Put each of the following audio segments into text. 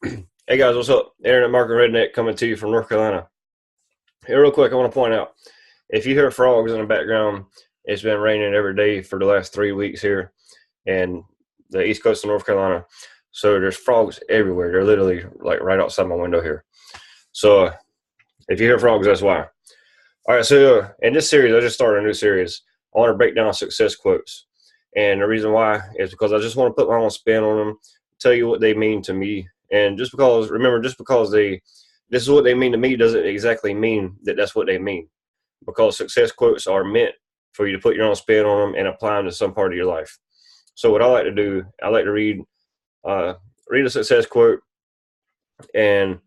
Hey guys, what's up? Internet Market Redneck coming to you from North Carolina. Hey, real quick, I want to point out if you hear frogs in the background, it's been raining every day for the last 3 weeks here in the east coast of North Carolina. So there's frogs everywhere. They're literally like right outside my window here. So if you hear frogs, that's why. All right, so in this series, I just started a new series. I want to break down success quotes. And the reason why is because I just want to put my own spin on them, tell you what they mean to me. And just because, remember, just because this is what they mean to me doesn't exactly mean that that's what they mean. Because success quotes are meant for you to put your own spin on them and apply them to some part of your life. So what I like to do, I like to read a success quote and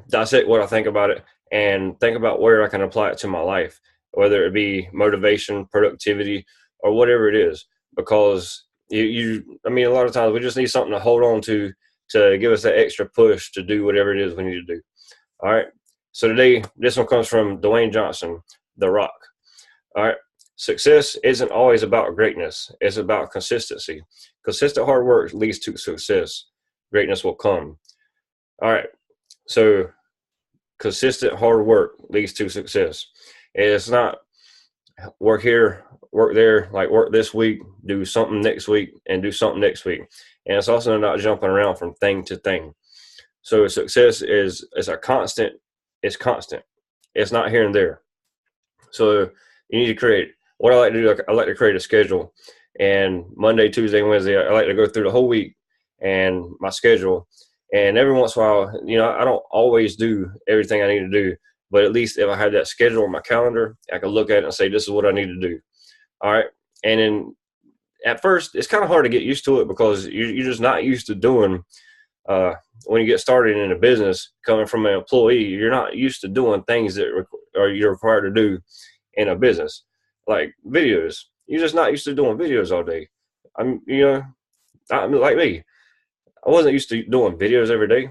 dissect what I think about it and think about where I can apply it to my life, whether it be motivation, productivity, or whatever it is. Because I mean, a lot of times we just need something to hold on to give us that extra push to do whatever it is we need to do. All right. So today, this one comes from Dwayne Johnson, The Rock. All right. Success isn't always about greatness. It's about consistency. Consistent hard work leads to success. Greatness will come. All right. So consistent hard work leads to success. And it's not work here, work there, like work this week, do something next week, and do something next week. And it's also not jumping around from thing to thing. So success is a constant. It's constant. It's not here and there. So you need to create. What I like to do, I like to create a schedule. And Monday, Tuesday, Wednesday, I like to go through the whole week and my schedule. And every once in a while, I don't always do everything I need to do. But at least if I have that schedule on my calendar, I can look at it and say, this is what I need to do. All right. And then at first, it's kind of hard to get used to it because you're just not used to doing when you get started in a business, coming from an employee, you're not used to doing things that you're required to do in a business, like videos. You're just not used to doing videos all day. I'm like me. I wasn't used to doing videos every day.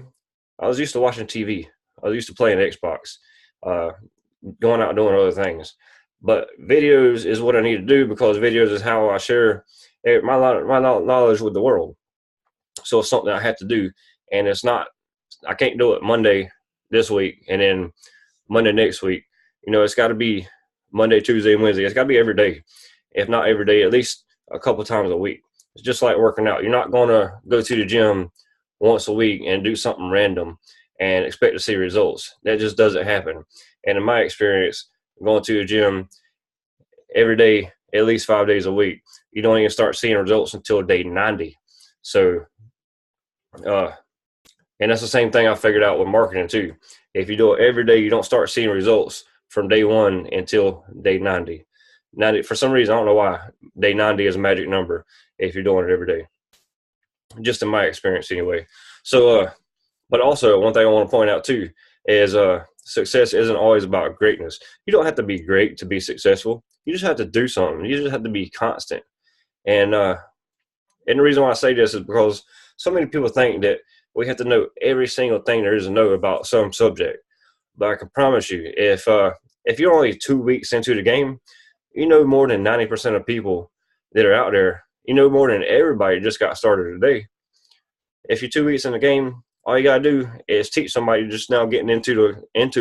I was used to watching TV. I was used to playing Xbox, uh, going out and doing other things. But videos is what I need to do because videos is how I share my knowledge with the world. So it's something I have to do, and I can't do it Monday this week and then Monday next week. It's got to be Monday, Tuesday, and Wednesday. It's got to be every day, if not every day, at least a couple times a week. It's just like working out. You're not going to go to the gym once a week and do something random and expect to see results. That just doesn't happen. And in my experience, going to the gym every day, at least 5 days a week, you don't even start seeing results until day 90. So, and that's the same thing I figured out with marketing too. If you do it every day, you don't start seeing results from day 1 until day 90. 90, for some reason, I don't know why, day 90 is a magic number if you're doing it every day. Just in my experience anyway. So, but also one thing I want to point out too is success isn't always about greatness. You don't have to be great to be successful. You just have to do something. You just have to be constant. And the reason why I say this is because so many people think that we have to know every single thing there is to know about some subject. But I can promise you, if you're only 2 weeks into the game, you know more than 90% of people that are out there. You know more than everybody just got started today. If you're 2 weeks in the game, all you gotta do is teach somebody just now getting into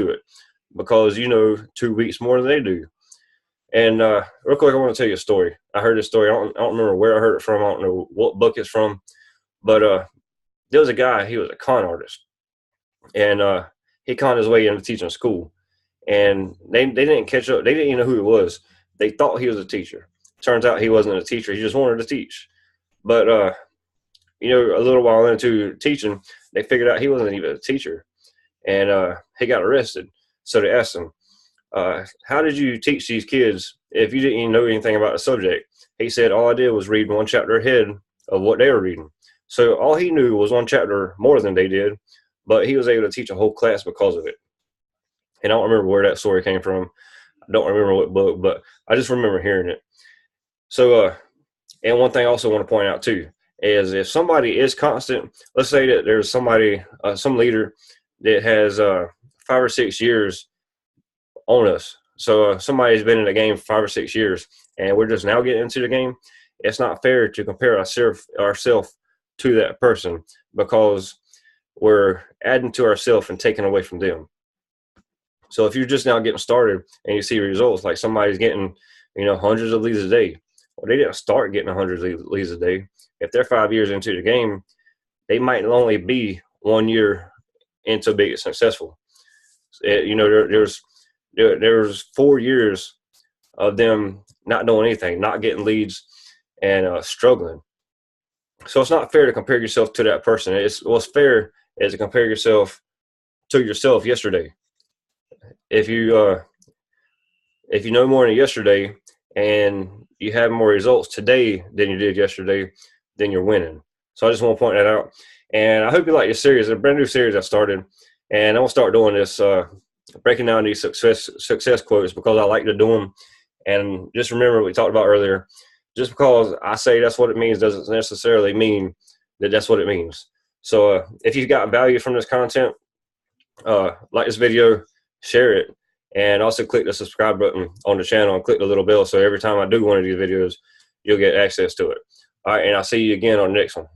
it because you know 2 weeks more than they do. And real quick, I want to tell you a story. I heard this story. I don't remember where I heard it from. I don't know what book it's from. But there was a guy. He was a con artist, and he conned his way into teaching school. And they didn't catch up. They didn't even know who he was. They thought he was a teacher. Turns out he wasn't a teacher. He just wanted to teach. But a little while into teaching, they figured out he wasn't even a teacher, and he got arrested. So they asked him, how did you teach these kids if you didn't even know anything about the subject? He said, all I did was read one chapter ahead of what they were reading. So all he knew was one chapter more than they did, but he was able to teach a whole class because of it. And I don't remember where that story came from. I don't remember what book, but I just remember hearing it. So, and one thing I also want to point out too, is if somebody is constant, let's say that there's somebody, some leader that has 5 or 6 years on us. So somebody's been in the game for 5 or 6 years, and we're just now getting into the game. It's not fair to compare ourselves to that person because we're adding to ourselves and taking away from them. So if you're just now getting started and you see results, like somebody's getting, hundreds of leads a day, well, they didn't start getting 100 leads a day. If they're 5 years into the game, they might only be 1 year into being successful. There's 4 years of them not doing anything, not getting leads, and struggling. So it's not fair to compare yourself to that person. What's fair is to compare yourself to yourself yesterday. If you know more than yesterday and you have more results today than you did yesterday, then you're winning. So I just want to point that out. And I hope you like this series. It's a brand new series I started, and I'm gonna start doing this, breaking down these success quotes, because I like to do them. And just remember what we talked about earlier. Just because I say that's what it means doesn't necessarily mean that that's what it means. So if you've got value from this content, like this video, share it, and also click the subscribe button on the channel and click the little bell so every time I do one of these videos, you'll get access to it. All right, and I'll see you again on the next one.